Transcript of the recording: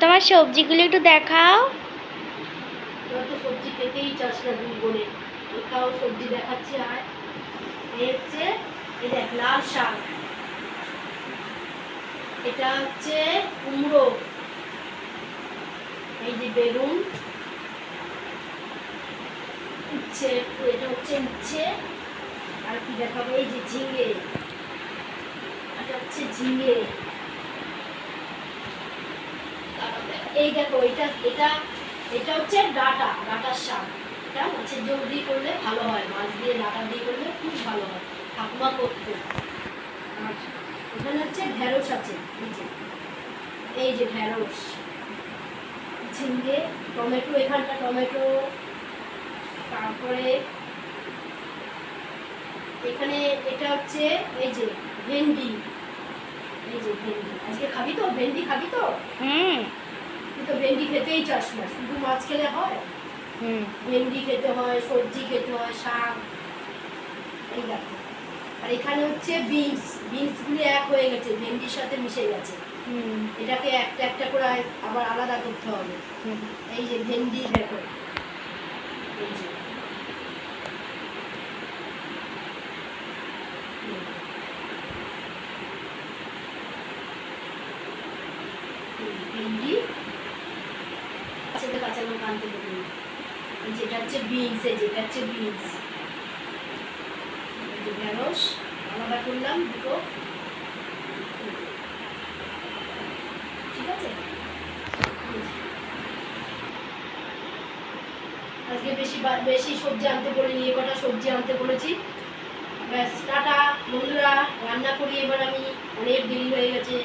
তোমার সবজিগুলো একটু দেখাও। তোরা তো সবজি খেতেই চাস না দুই বোনে, এটাও সবজি দেখাচ্ছি। আর এই হচ্ছে, এই দেখ লাল শাক, এটা হচ্ছে কুমড়ো, এই যে বেগুন, উচ্ছে, এটা হচ্ছে উচ্ছে। আর কি দেখাবো, এই যে ঝিঙে, এটা হচ্ছে ঝিঙে। এই দেখো এটা এটা এটা হচ্ছে ডাটার শাক। এটা মাছের ঝোল দিয়ে করলে ভালো হয়, মাছ দিয়ে ডাটা দিয়ে করলে খুব ভালো হয়, ঠাকুমা করতো। আর এখানে হচ্ছে ঢেঁড়স আছে, এই যে ঢেঁড়স, ঝিঙে, টমেটো, এখানটা টমেটো। তারপরে এখানে এটা হচ্ছে এই যে ভেন্ডি, এই যে ভেন্ডি। আজকে খাবি তো ভেন্ডি, খাবি তো? তুই তো ভেন্ডি খেতেই চাস না, শুধু মাছ খেলে হয়? ভেন্ডি খেতে হয়, সবজি খেতে হয়, শাক। এই দেখো। আর এখানে হচ্ছে বিনসগুলি এক হয়ে গেছে, ভেন্ডির সাথে মিশে গেছে। এটাকে একটা একটা করে আবার আলাদা করতে হবে। এই যে ভেন্ডি দেখো, এই যে ভেন্ডি, কাঁচা লঙ্কা আনতে দেবো। যেটা হচ্ছে বিনস, এই যেটা হচ্ছে বিনস, ঢেঁড়স আলাদা করলাম দুটো। ঠিক আছে, আজকে বেশি সবজি আনতে বলিনি, এ কটা সবজি আনতে বলেছি। ব্যাস, টাটা বন্ধুরা, রান্না করি এবার আমি, অনেক দেরি হয়ে গেছে।